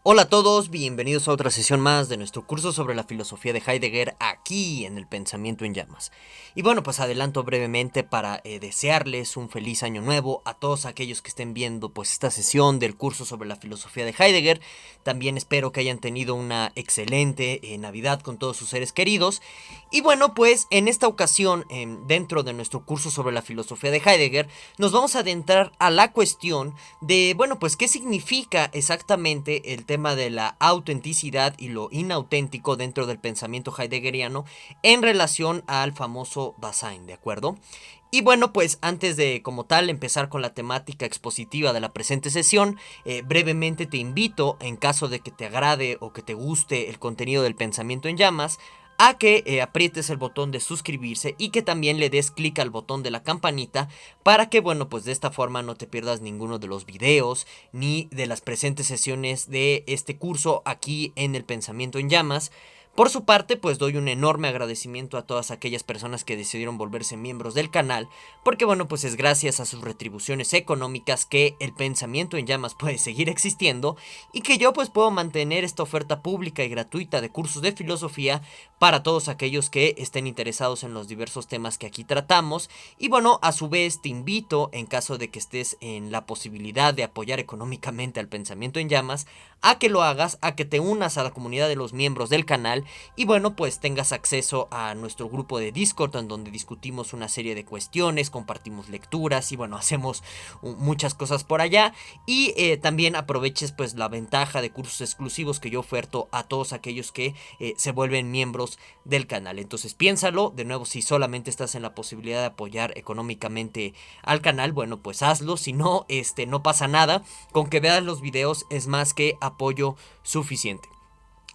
Hola a todos, bienvenidos a otra sesión más de nuestro curso sobre la filosofía de Heidegger aquí en el Pensamiento en Llamas. Y bueno, pues adelanto brevemente para desearles un feliz año nuevo a todos aquellos que estén viendo pues esta sesión del curso sobre la filosofía de Heidegger. También espero que hayan tenido una excelente Navidad con todos sus seres queridos. Y bueno, pues en esta ocasión, dentro de nuestro curso sobre la filosofía de Heidegger, nos vamos a adentrar a la cuestión de, bueno, pues qué significa exactamente el tema de la autenticidad y lo inauténtico dentro del pensamiento heideggeriano en relación al famoso Dasein, ¿de acuerdo? Y bueno, pues antes de como tal empezar con la temática expositiva de la presente sesión, brevemente te invito, en caso de que te agrade o que te guste el contenido del Pensamiento en Llamas, a que aprietes el botón de suscribirse y que también le des clic al botón de la campanita para que, bueno, pues de esta forma no te pierdas ninguno de los videos ni de las presentes sesiones de este curso aquí en el Pensamiento en Llamas. Por su parte, pues doy un enorme agradecimiento a todas aquellas personas que decidieron volverse miembros del canal, porque bueno, pues es gracias a sus retribuciones económicas que el Pensamiento en Llamas puede seguir existiendo y que yo pues puedo mantener esta oferta pública y gratuita de cursos de filosofía para todos aquellos que estén interesados en los diversos temas que aquí tratamos. Y bueno, a su vez te invito, en caso de que estés en la posibilidad de apoyar económicamente al Pensamiento en Llamas, a que lo hagas, a que te unas a la comunidad de los miembros del canal y bueno, pues tengas acceso a nuestro grupo de Discord en donde discutimos una serie de cuestiones, compartimos lecturas y bueno, hacemos muchas cosas por allá. Y también aproveches pues la ventaja de cursos exclusivos que yo oferto a todos aquellos que se vuelven miembros del canal. Entonces piénsalo, de nuevo, si solamente estás en la posibilidad de apoyar económicamente al canal, bueno, pues hazlo. Si no, no pasa nada, con que veas los videos es más que apoyo suficiente.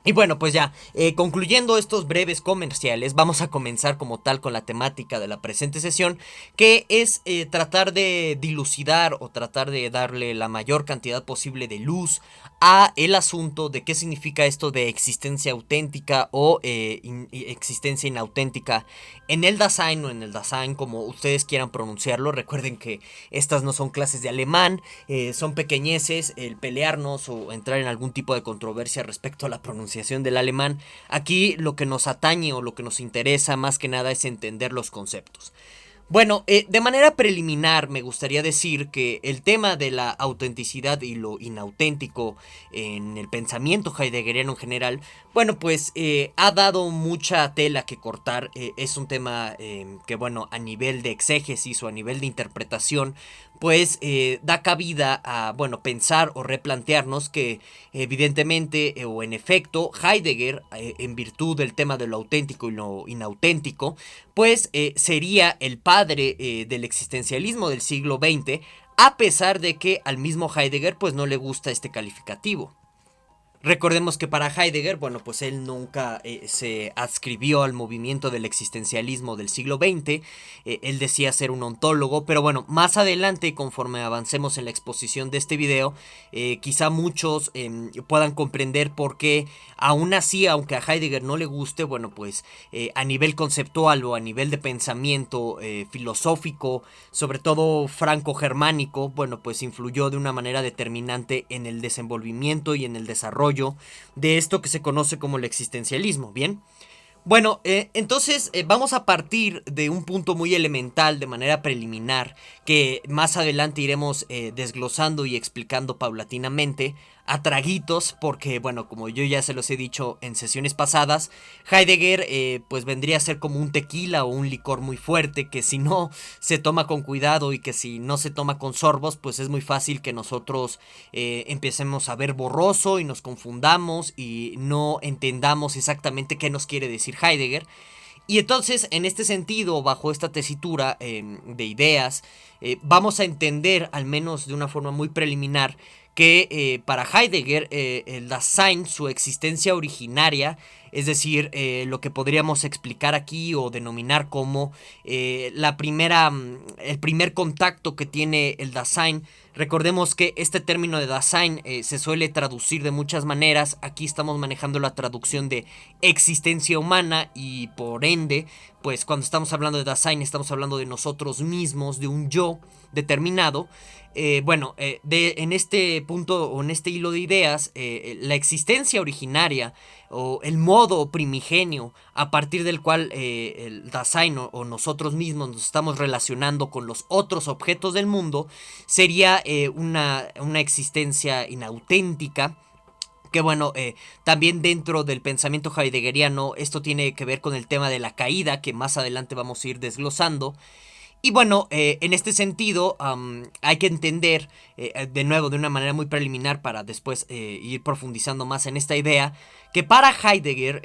Y bueno, pues ya, concluyendo estos breves comerciales, vamos a comenzar como tal con la temática de la presente sesión, que es tratar de dilucidar o tratar de darle la mayor cantidad posible de luz a el asunto de qué significa esto de existencia auténtica o existencia inauténtica en el Dasein o en el Dasein, como ustedes quieran pronunciarlo. Recuerden que estas no son clases de alemán, son pequeñeces, el pelearnos o entrar en algún tipo de controversia respecto a la pronunciación del alemán. Aquí lo que nos atañe o lo que nos interesa más que nada es entender los conceptos. Bueno, de manera preliminar me gustaría decir que el tema de la autenticidad y lo inauténtico en el pensamiento heideggeriano en general, bueno, pues ha dado mucha tela que cortar. Es un tema que, bueno, a nivel de exégesis o a nivel de interpretación, pues da cabida a, bueno, pensar o replantearnos que evidentemente o en efecto Heidegger, en virtud del tema de lo auténtico y lo inauténtico, pues sería el padre del existencialismo del siglo XX, a pesar de que al mismo Heidegger pues no le gusta este calificativo. Recordemos que para Heidegger, bueno, pues él nunca se adscribió al movimiento del existencialismo del siglo XX, él decía ser un ontólogo, pero bueno, más adelante, conforme avancemos en la exposición de este video, quizá muchos puedan comprender por qué, aún así, aunque a Heidegger no le guste, bueno, pues a nivel conceptual o a nivel de pensamiento filosófico, sobre todo franco-germánico, bueno, pues influyó de una manera determinante en el desenvolvimiento y en el desarrollo de esto que se conoce como el existencialismo, ¿bien? Bueno, entonces vamos a partir de un punto muy elemental de manera preliminar que más adelante iremos desglosando y explicando paulatinamente a traguitos porque, bueno, como yo ya se los he dicho en sesiones pasadas, Heidegger pues vendría a ser como un tequila o un licor muy fuerte que si no se toma con cuidado y que si no se toma con sorbos, pues es muy fácil que nosotros empecemos a ver borroso y nos confundamos y no entendamos exactamente qué nos quiere decir Heidegger. Y entonces, en este sentido, bajo esta tesitura de ideas, vamos a entender, al menos de una forma muy preliminar, que para Heidegger el Dasein, su existencia originaria, es decir, lo que podríamos explicar aquí o denominar como el primer contacto que tiene el Dasein. Recordemos que este término de Dasein se suele traducir de muchas maneras. Aquí estamos manejando la traducción de existencia humana y por ende, pues cuando estamos hablando de Dasein estamos hablando de nosotros mismos, de un yo determinado. en este punto o en este hilo de ideas, la existencia originaria o el modo primigenio a partir del cual el Dasein o nosotros mismos nos estamos relacionando con los otros objetos del mundo sería una existencia inauténtica. Que bueno, también dentro del pensamiento heideggeriano esto tiene que ver con el tema de la caída, que más adelante vamos a ir desglosando. Y bueno, en este sentido hay que entender, de nuevo, de una manera muy preliminar para después ir profundizando más en esta idea, que para Heidegger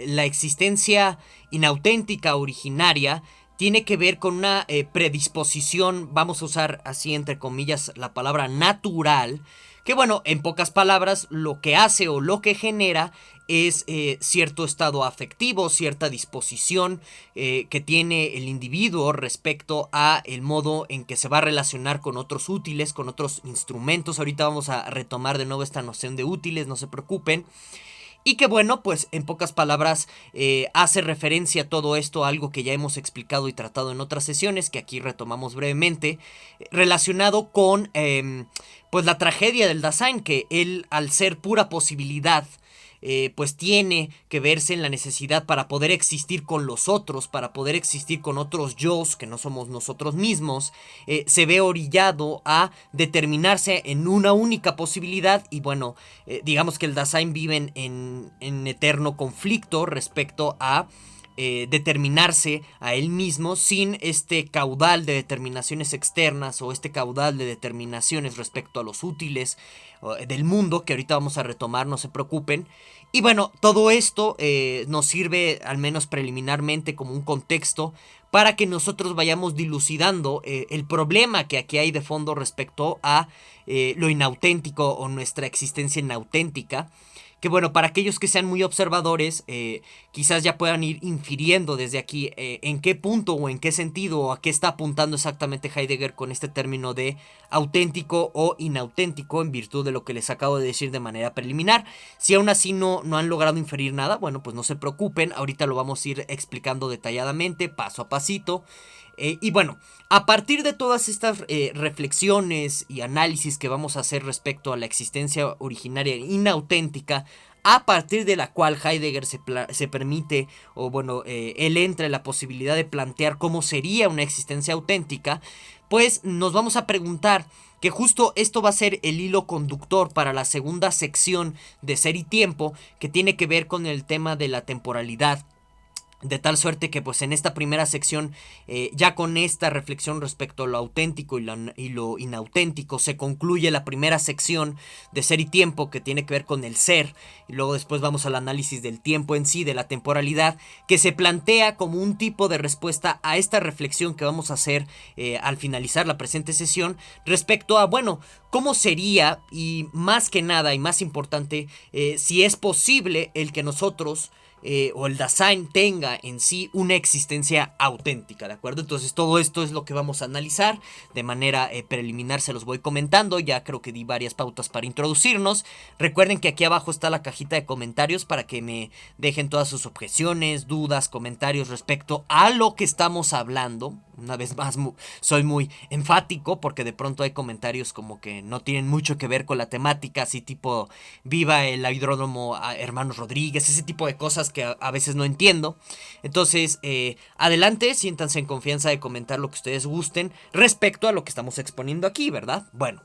la existencia inauténtica, originaria, tiene que ver con una predisposición, vamos a usar así entre comillas la palabra natural, que bueno, en pocas palabras, lo que hace o lo que genera es cierto estado afectivo, cierta disposición que tiene el individuo respecto a el modo en que se va a relacionar con otros útiles, con otros instrumentos. Ahorita vamos a retomar de nuevo esta noción de útiles, no se preocupen. Y que bueno, pues en pocas palabras hace referencia a todo esto, a algo que ya hemos explicado y tratado en otras sesiones, que aquí retomamos brevemente, relacionado con pues la tragedia del Dasein, que él al ser pura posibilidad, pues tiene que verse en la necesidad para poder existir con los otros, para poder existir con otros yos que no somos nosotros mismos, se ve orillado a determinarse en una única posibilidad y bueno, digamos que el Dasein vive en eterno conflicto respecto a determinarse a él mismo sin este caudal de determinaciones externas o este caudal de determinaciones respecto a los útiles del mundo, que ahorita vamos a retomar, no se preocupen. Y bueno, todo esto nos sirve al menos preliminarmente como un contexto para que nosotros vayamos dilucidando el problema que aquí hay de fondo respecto a lo inauténtico o nuestra existencia inauténtica. Que bueno, para aquellos que sean muy observadores, quizás ya puedan ir infiriendo desde aquí en qué punto o en qué sentido o a qué está apuntando exactamente Heidegger con este término de auténtico o inauténtico en virtud de lo que les acabo de decir de manera preliminar. Si aún así no han logrado inferir nada, bueno, pues no se preocupen, ahorita lo vamos a ir explicando detalladamente, paso a pasito. Y bueno, a partir de todas estas reflexiones y análisis que vamos a hacer respecto a la existencia originaria inauténtica, a partir de la cual Heidegger se permite, o bueno, él entra en la posibilidad de plantear cómo sería una existencia auténtica, pues nos vamos a preguntar que justo esto va a ser el hilo conductor para la segunda sección de Ser y Tiempo, que tiene que ver con el tema de la temporalidad. De tal suerte que pues en esta primera sección, ya con esta reflexión respecto a lo auténtico y lo inauténtico, se concluye la primera sección de Ser y Tiempo, que tiene que ver con el ser, y luego después vamos al análisis del tiempo en sí, de la temporalidad, que se plantea como un tipo de respuesta a esta reflexión que vamos a hacer al finalizar la presente sesión, respecto a, bueno, cómo sería, y más que nada y más importante, si es posible el que nosotros o el Dasein tenga en sí una existencia auténtica, ¿de acuerdo? Entonces todo esto es lo que vamos a analizar de manera preliminar, se los voy comentando, ya creo que di varias pautas para introducirnos. Recuerden que aquí abajo está la cajita de comentarios para que me dejen todas sus objeciones, dudas, comentarios respecto a lo que estamos hablando. Una vez más, soy muy enfático porque de pronto hay comentarios como que no tienen mucho que ver con la temática, así tipo viva el aeródromo Hermanos Rodríguez, ese tipo de cosas que a veces no entiendo. Entonces, adelante, siéntanse en confianza de comentar lo que ustedes gusten respecto a lo que estamos exponiendo aquí, ¿verdad? Bueno.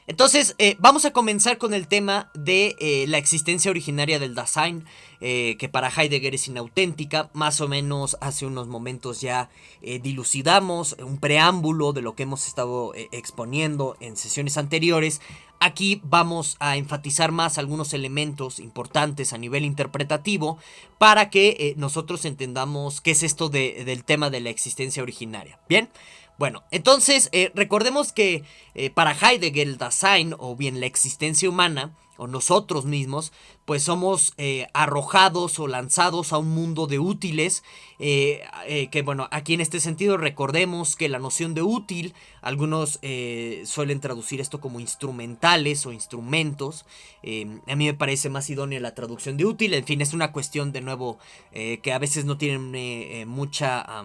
Entonces, vamos a comenzar con el tema de la existencia originaria del Dasein, que para Heidegger es inauténtica. Más o menos hace unos momentos ya dilucidamos un preámbulo de lo que hemos estado exponiendo en sesiones anteriores. Aquí vamos a enfatizar más algunos elementos importantes a nivel interpretativo para que nosotros entendamos qué es esto del tema de la existencia originaria. Bien. Bueno, entonces recordemos que para Heidegger el Dasein, o bien la existencia humana, o nosotros mismos, pues somos arrojados o lanzados a un mundo de útiles, que bueno, aquí en este sentido recordemos que la noción de útil, algunos suelen traducir esto como instrumentales o instrumentos, a mí me parece más idónea la traducción de útil, en fin, es una cuestión de nuevo que a veces no tienen mucha...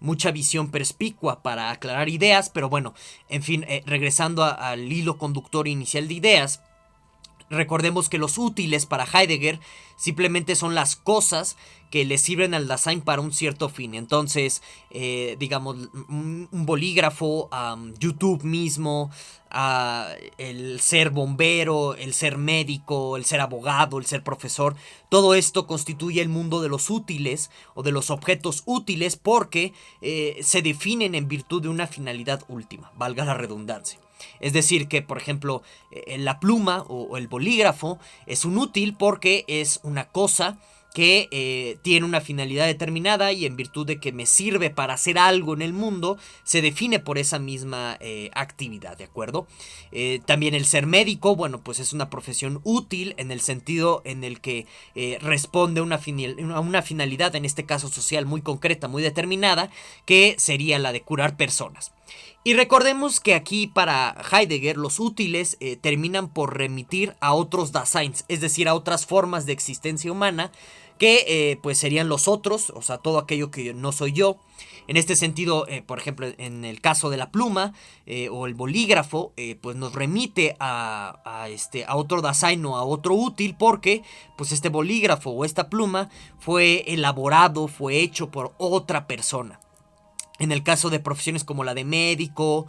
mucha visión perspicua para aclarar ideas, pero bueno, en fin, regresando al hilo conductor inicial de ideas. Recordemos que los útiles para Heidegger simplemente son las cosas que le sirven al Dasein para un cierto fin. Entonces, digamos, un bolígrafo, YouTube mismo, el ser bombero, el ser médico, el ser abogado, el ser profesor, todo esto constituye el mundo de los útiles o de los objetos útiles porque se definen en virtud de una finalidad última, valga la redundancia. Es decir, que por ejemplo la pluma o el bolígrafo es un útil porque es una cosa que tiene una finalidad determinada y en virtud de que me sirve para hacer algo en el mundo, se define por esa misma actividad, ¿de acuerdo? También el ser médico, bueno, pues es una profesión útil en el sentido en el que responde a una finalidad, en este caso social, muy concreta, muy determinada, que sería la de curar personas. Y recordemos que aquí para Heidegger los útiles terminan por remitir a otros Daseins, es decir, a otras formas de existencia humana que pues serían los otros, o sea, todo aquello que no soy yo. En este sentido, por ejemplo, en el caso de la pluma o el bolígrafo, pues nos remite a otro Dasein o a otro útil porque pues este bolígrafo o esta pluma fue elaborado, fue hecho por otra persona. En el caso de profesiones como la de médico,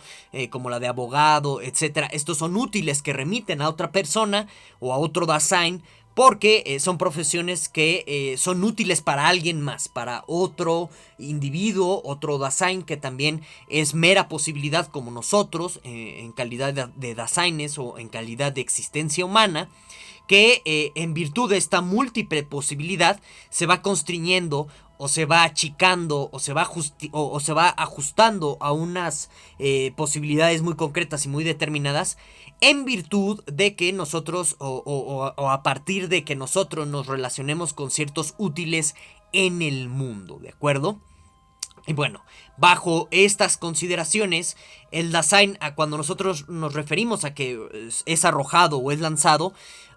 como la de abogado, etc., estos son útiles que remiten a otra persona o a otro Dasein porque son profesiones que son útiles para alguien más, para otro individuo, otro Dasein que también es mera posibilidad como nosotros, en calidad de Daseines o en calidad de existencia humana, que en virtud de esta múltiple posibilidad se va constriñendo o se va achicando o se va ajustando a unas posibilidades muy concretas y muy determinadas en virtud de que nosotros o a partir de que nosotros nos relacionemos con ciertos útiles en el mundo, ¿de acuerdo? Y bueno, bajo estas consideraciones, el Dasein, cuando nosotros nos referimos a que es arrojado o es lanzado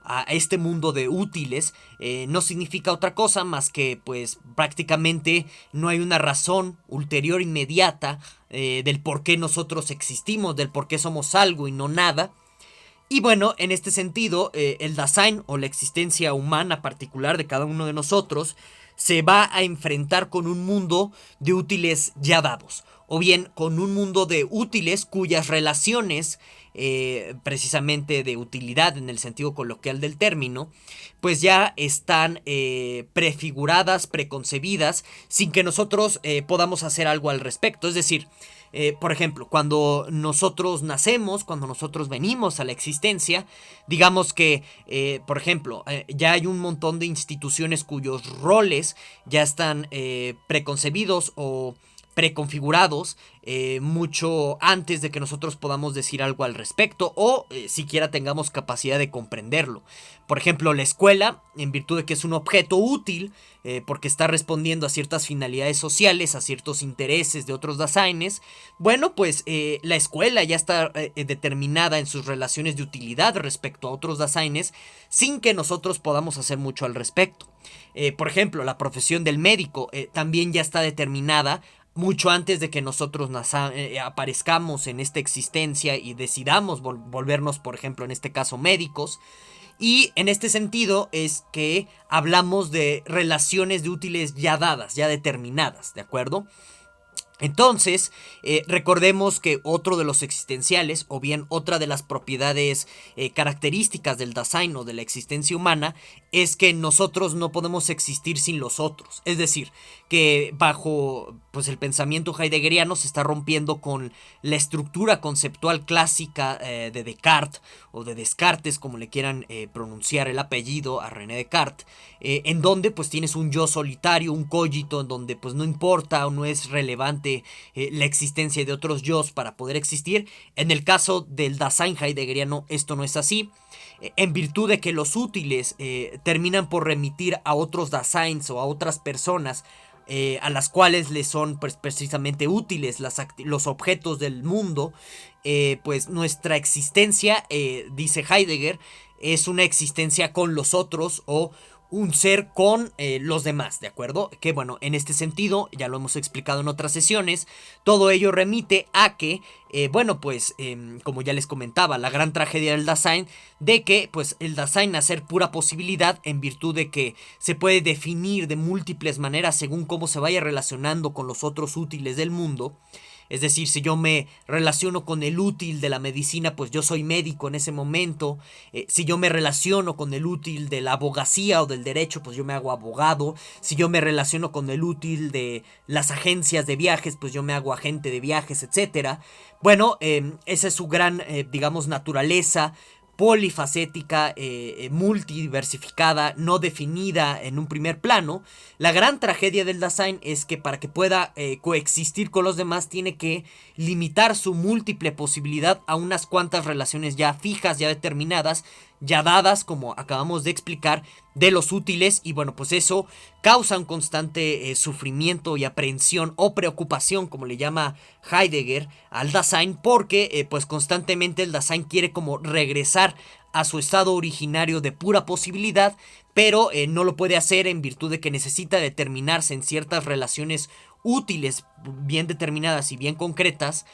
a este mundo de útiles, no significa otra cosa más que pues prácticamente no hay una razón ulterior inmediata del por qué nosotros existimos, del por qué somos algo y no nada. Y bueno, en este sentido, el Dasein o la existencia humana particular de cada uno de nosotros se va a enfrentar con un mundo de útiles ya dados, o bien con un mundo de útiles cuyas relaciones, precisamente de utilidad en el sentido coloquial del término, pues ya están prefiguradas, preconcebidas, sin que nosotros podamos hacer algo al respecto. Es decir, por ejemplo, cuando nosotros nacemos, cuando nosotros venimos a la existencia, digamos que, por ejemplo, ya hay un montón de instituciones cuyos roles ya están preconcebidos o preconfigurados mucho antes de que nosotros podamos decir algo al respecto o siquiera tengamos capacidad de comprenderlo. Por ejemplo, la escuela, en virtud de que es un objeto útil, porque está respondiendo a ciertas finalidades sociales, a ciertos intereses de otros Daseines, bueno, pues la escuela ya está determinada en sus relaciones de utilidad respecto a otros Daseines, sin que nosotros podamos hacer mucho al respecto. Por ejemplo, la profesión del médico también ya está determinada mucho antes de que nosotros aparezcamos en esta existencia y decidamos volvernos, por ejemplo, en este caso, médicos. Y en este sentido es que hablamos de relaciones de útiles ya dadas, ya determinadas, ¿de acuerdo? Entonces, recordemos que otro de los existenciales, o bien otra de las propiedades características del Dasein o de la existencia humana, es que nosotros no podemos existir sin los otros. Es decir, que bajo pues, el pensamiento heideggeriano se está rompiendo con la estructura conceptual clásica de Descartes, o de Descartes, como le quieran pronunciar el apellido a René Descartes, en donde pues tienes un yo solitario, un cogito, en donde pues no importa o no es relevante la existencia de otros yos para poder existir. En el caso del Dasein heideggeriano esto no es así, en virtud de que los útiles terminan por remitir a otros Daseins o a otras personas a las cuales les son pues, precisamente útiles los objetos del mundo, pues nuestra existencia, dice Heidegger, es una existencia con los otros o un ser con los demás, ¿de acuerdo? Que bueno, en este sentido, ya lo hemos explicado en otras sesiones, todo ello remite a que, bueno, pues, como ya les comentaba, la gran tragedia del Dasein, de que, pues, el Dasein a ser pura posibilidad, en virtud de que se puede definir de múltiples maneras según cómo se vaya relacionando con los otros útiles del mundo. Es decir, si yo me relaciono con el útil de la medicina, pues yo soy médico en ese momento. Si yo me relaciono con el útil de la abogacía o del derecho, pues yo me hago abogado. Si yo me relaciono con el útil de las agencias de viajes, pues yo me hago agente de viajes, etcétera. Bueno, esa es su gran, digamos, naturaleza polifacética, multidiversificada, no definida en un primer plano. La gran tragedia del Dasein es que para que pueda coexistir con los demás tiene que limitar su múltiple posibilidad a unas cuantas relaciones ya fijas, ya determinadas, ya dadas, como acabamos de explicar, de los útiles. Y bueno, pues eso causa un constante sufrimiento y aprehensión o preocupación, como le llama Heidegger, al Dasein, porque pues constantemente el Dasein quiere como regresar a su estado originario de pura posibilidad, pero no lo puede hacer en virtud de que necesita determinarse en ciertas relaciones útiles, bien determinadas y bien concretas,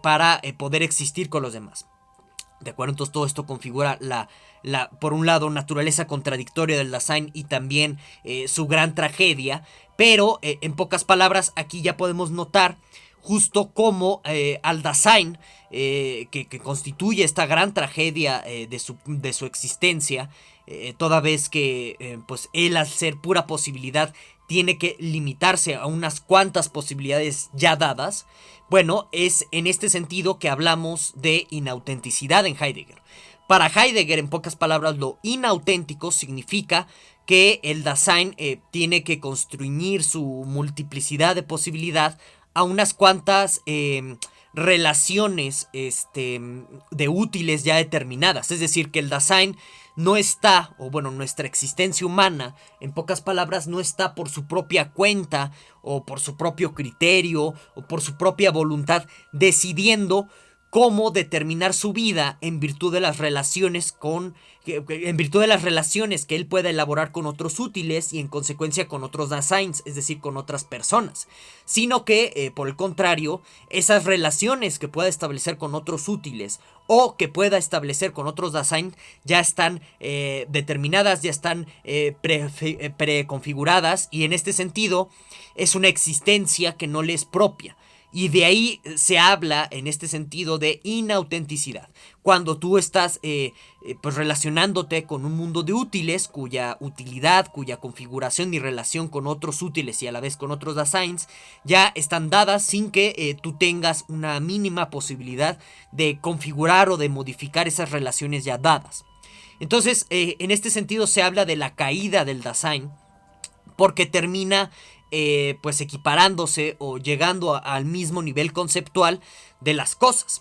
para poder existir con los demás. ¿De acuerdo? Entonces todo esto configura por un lado, naturaleza contradictoria del Dasein y también su gran tragedia. Pero, en pocas palabras, aquí ya podemos notar justo cómo al Dasein, que constituye esta gran tragedia de su existencia, toda vez que pues él, al ser pura posibilidad, tiene que limitarse a unas cuantas posibilidades ya dadas. Bueno, es en este sentido que hablamos de inautenticidad en Heidegger. Para Heidegger, en pocas palabras, lo inauténtico significa que el Dasein tiene que construir su multiplicidad de posibilidad a unas cuantas relaciones de útiles ya determinadas. Es decir, que el Dasein no está, o bueno, nuestra existencia humana, en pocas palabras, no está por su propia cuenta, o por su propio criterio, o por su propia voluntad, decidiendo cómo determinar su vida en virtud de las relaciones que él pueda elaborar con otros útiles y en consecuencia con otros Daseins, es decir, con otras personas, sino que por el contrario, esas relaciones que pueda establecer con otros útiles o que pueda establecer con otros Dasein ya están determinadas, ya están preconfiguradas, y en este sentido es una existencia que no le es propia. Y de ahí se habla en este sentido de inautenticidad. Cuando tú estás pues relacionándote con un mundo de útiles cuya utilidad, cuya configuración y relación con otros útiles y a la vez con otros Daseins ya están dadas sin que tú tengas una mínima posibilidad de configurar o de modificar esas relaciones ya dadas. Entonces, en este sentido se habla de la caída del Dasein, porque termina pues equiparándose o llegando al mismo nivel conceptual de las cosas.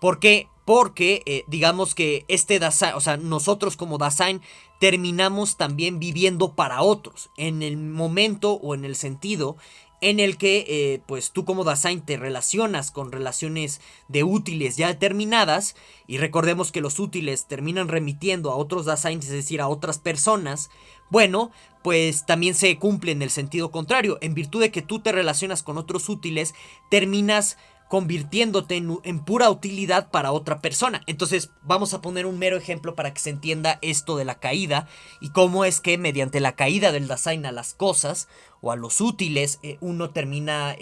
¿Por qué? Porque digamos que Dasein, o sea, nosotros como Dasein terminamos también viviendo para otros, en el momento o en el sentido en el que pues tú como Dasein te relacionas con relaciones de útiles ya determinadas, y recordemos que los útiles terminan remitiendo a otros Daseins, es decir, a otras personas. Bueno, pues también se cumple en el sentido contrario. En virtud de que tú te relacionas con otros útiles, terminas convirtiéndote en pura utilidad para otra persona. Entonces vamos a poner un mero ejemplo para que se entienda esto de la caída y cómo es que mediante la caída del Dasein a las cosas o a los útiles, uno termina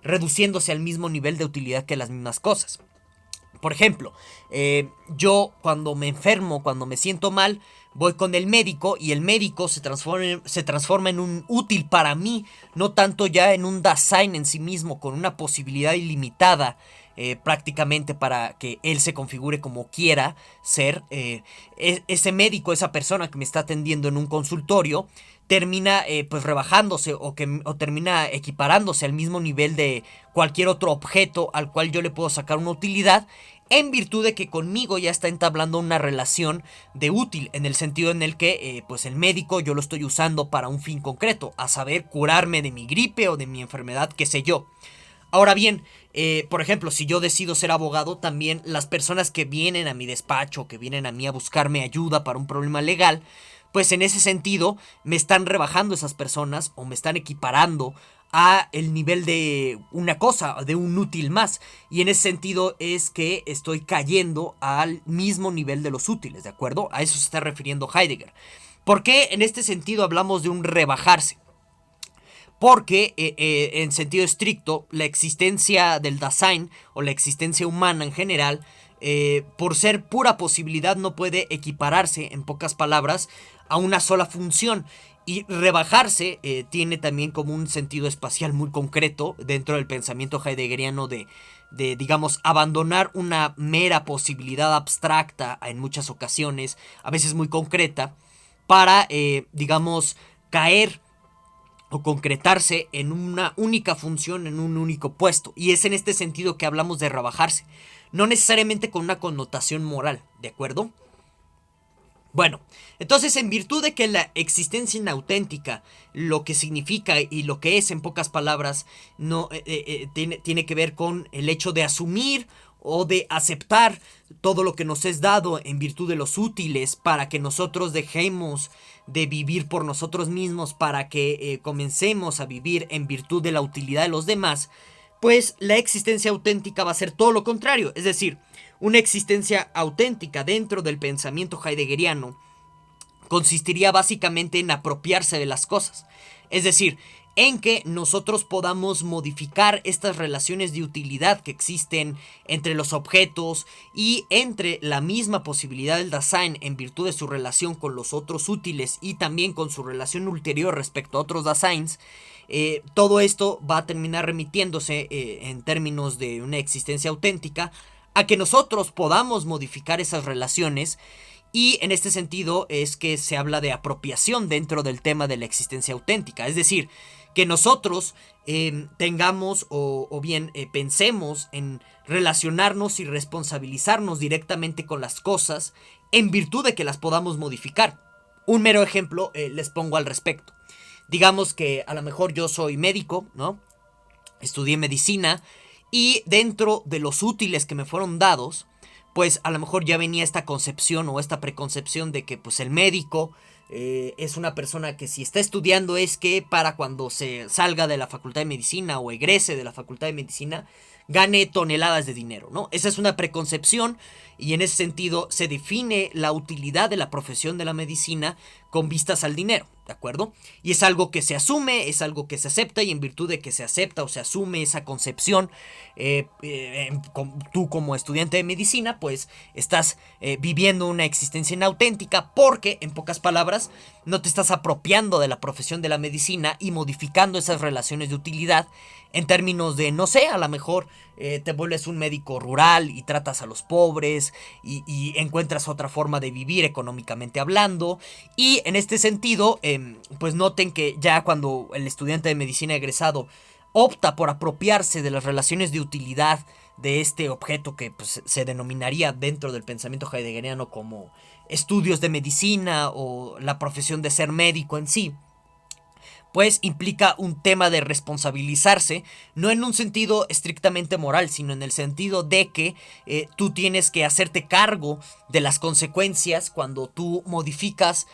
reduciéndose al mismo nivel de utilidad que las mismas cosas. Por ejemplo, yo cuando me enfermo, cuando me siento mal, voy con el médico y el médico se transforma en un útil para mí, no tanto ya en un Dasein en sí mismo, con una posibilidad ilimitada prácticamente para que él se configure como quiera ser. Ese médico, esa persona que me está atendiendo en un consultorio, termina pues rebajándose o termina equiparándose al mismo nivel de cualquier otro objeto al cual yo le puedo sacar una utilidad, en virtud de que conmigo ya está entablando una relación de útil, en el sentido en el que pues el médico yo lo estoy usando para un fin concreto, a saber, curarme de mi gripe o de mi enfermedad, qué sé yo. Ahora bien, por ejemplo, si yo decido ser abogado, también las personas que vienen a mi despacho, que vienen a mí a buscarme ayuda para un problema legal, pues en ese sentido me están rebajando esas personas o me están equiparando a el nivel de una cosa, de un útil más. Y en ese sentido es que estoy cayendo al mismo nivel de los útiles, ¿de acuerdo? A eso se está refiriendo Heidegger. ¿Por qué en este sentido hablamos de un rebajarse? Porque en sentido estricto, la existencia del Dasein o la existencia humana en general, por ser pura posibilidad, no puede equipararse, en pocas palabras, a una sola función. Y rebajarse tiene también como un sentido espacial muy concreto dentro del pensamiento heideggeriano de, digamos, abandonar una mera posibilidad abstracta en muchas ocasiones, a veces muy concreta, para, digamos, caer o concretarse en una única función, en un único puesto. Y es en este sentido que hablamos de rebajarse. No necesariamente con una connotación moral, ¿de acuerdo? Bueno, entonces en virtud de que la existencia inauténtica, lo que significa y lo que es en pocas palabras, no tiene que ver con el hecho de asumir o de aceptar todo lo que nos es dado en virtud de los útiles para que nosotros dejemos de vivir por nosotros mismos, para que comencemos a vivir en virtud de la utilidad de los demás, pues la existencia auténtica va a ser todo lo contrario, es decir, una existencia auténtica dentro del pensamiento heideggeriano consistiría básicamente en apropiarse de las cosas, es decir, en que nosotros podamos modificar estas relaciones de utilidad que existen entre los objetos y entre la misma posibilidad del Dasein en virtud de su relación con los otros útiles y también con su relación ulterior respecto a otros Daseins. Todo esto va a terminar remitiéndose en términos de una existencia auténtica a que nosotros podamos modificar esas relaciones. Y en este sentido es que se habla de apropiación dentro del tema de la existencia auténtica. Es decir, que nosotros tengamos o bien pensemos en relacionarnos y responsabilizarnos directamente con las cosas en virtud de que las podamos modificar. Un mero ejemplo les pongo al respecto. Digamos que a lo mejor yo soy médico, ¿no? Estudié medicina y dentro de los útiles que me fueron dados, pues a lo mejor ya venía esta concepción o esta preconcepción de que pues el médico es una persona que si está estudiando es que para cuando se salga de la facultad de medicina o egrese de la facultad de medicina gane toneladas de dinero, ¿no? Esa es una preconcepción y en ese sentido se define la utilidad de la profesión de la medicina con vistas al dinero, ¿de acuerdo? Y es algo que se asume, es algo que se acepta y en virtud de que se acepta o se asume esa concepción, tú como estudiante de medicina pues estás viviendo una existencia inauténtica porque en pocas palabras no te estás apropiando de la profesión de la medicina y modificando esas relaciones de utilidad en términos de, no sé, a lo mejor te vuelves un médico rural y tratas a los pobres y encuentras otra forma de vivir económicamente hablando. Y en este sentido, pues noten que ya cuando el estudiante de medicina egresado opta por apropiarse de las relaciones de utilidad de este objeto que pues, se denominaría dentro del pensamiento heideggeriano como estudios de medicina o la profesión de ser médico en sí, pues implica un tema de responsabilizarse, no en un sentido estrictamente moral, sino en el sentido de que tú tienes que hacerte cargo de las consecuencias cuando tú modificas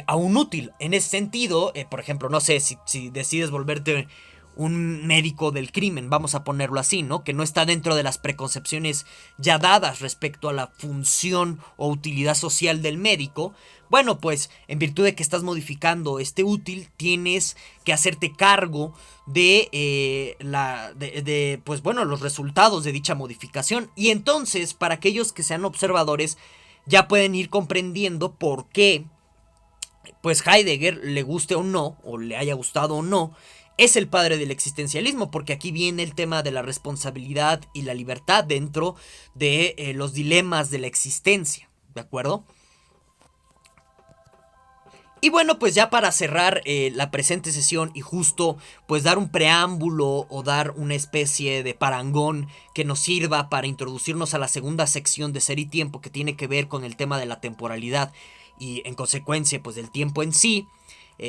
a un útil. En ese sentido, por ejemplo, no sé, si decides volverte un médico del crimen, vamos a ponerlo así, ¿no? Que no está dentro de las preconcepciones ya dadas respecto a la función o utilidad social del médico. Bueno, pues en virtud de que estás modificando este útil, tienes que hacerte cargo de pues bueno, los resultados de dicha modificación. Y entonces, para aquellos que sean observadores, ya pueden ir comprendiendo por qué, pues Heidegger, le guste o no, o le haya gustado o no, es el padre del existencialismo, porque aquí viene el tema de la responsabilidad y la libertad dentro de los dilemas de la existencia, ¿de acuerdo? Y bueno, pues ya para cerrar la presente sesión y justo pues dar un preámbulo o dar una especie de parangón que nos sirva para introducirnos a la segunda sección de Ser y Tiempo, que tiene que ver con el tema de la temporalidad y en consecuencia pues del tiempo en sí.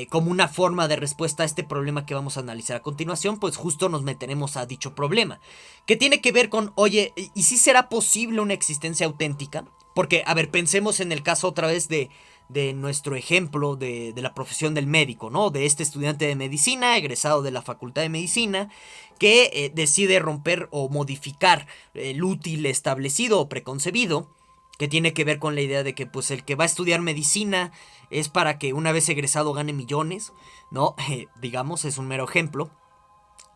como una forma de respuesta a este problema que vamos a analizar a continuación, pues justo nos meteremos a dicho problema, que tiene que ver con, oye, ¿y si será posible una existencia auténtica? Porque, a ver, pensemos en el caso otra vez de nuestro ejemplo de la profesión del médico, ¿no? De este estudiante de medicina, egresado de la Facultad de Medicina, que decide romper o modificar el útil establecido o preconcebido, que tiene que ver con la idea de que pues el que va a estudiar medicina es para que una vez egresado gane millones, ¿no? Digamos, es un mero ejemplo.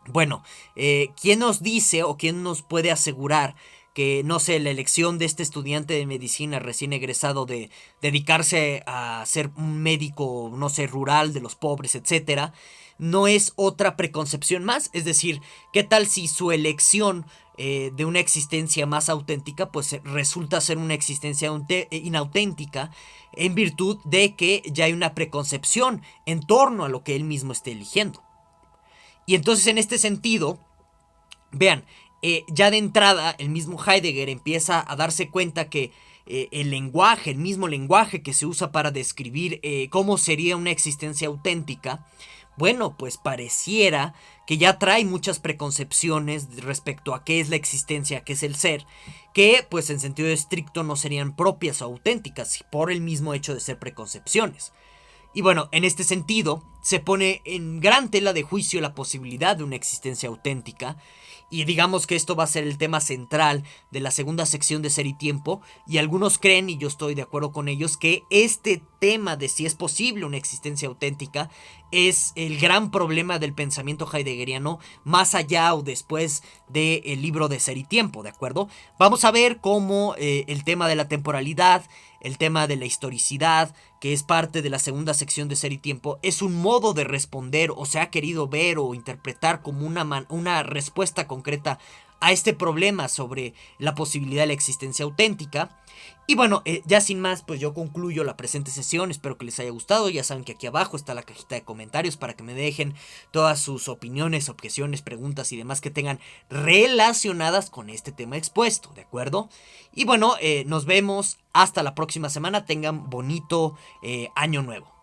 Bueno, ¿quién nos dice o quién nos puede asegurar que, no sé, la elección de este estudiante de medicina recién egresado de dedicarse a ser un médico, no sé, rural, de los pobres, etcétera, no es otra preconcepción más? Es decir, ¿qué tal si su elección de una existencia más auténtica, pues resulta ser una existencia inauténtica en virtud de que ya hay una preconcepción en torno a lo que él mismo esté eligiendo? Y entonces en este sentido, vean, ya de entrada el mismo Heidegger empieza a darse cuenta que el lenguaje, el mismo lenguaje que se usa para describir cómo sería una existencia auténtica, bueno, pues pareciera que ya trae muchas preconcepciones respecto a qué es la existencia, qué es el ser, que pues en sentido estricto no serían propias o auténticas por el mismo hecho de ser preconcepciones. Y bueno, en este sentido, se pone en gran tela de juicio la posibilidad de una existencia auténtica, y digamos que esto va a ser el tema central de la segunda sección de Ser y Tiempo, y algunos creen, y yo estoy de acuerdo con ellos, que este tema de si es posible una existencia auténtica es el gran problema del pensamiento heideggeriano, más allá o después del libro de Ser y Tiempo, ¿de acuerdo? Vamos a ver cómo el tema de la temporalidad, el tema de la historicidad, que es parte de la segunda sección de Ser y Tiempo, es un modo de responder o se ha querido ver o interpretar como una respuesta concreta a este problema sobre la posibilidad de la existencia auténtica. Y bueno, ya sin más, pues yo concluyo la presente sesión, espero que les haya gustado. Ya saben que aquí abajo está la cajita de comentarios para que me dejen todas sus opiniones, objeciones, preguntas y demás que tengan relacionadas con este tema expuesto, ¿de acuerdo? Y bueno, nos vemos hasta la próxima semana, tengan bonito año nuevo.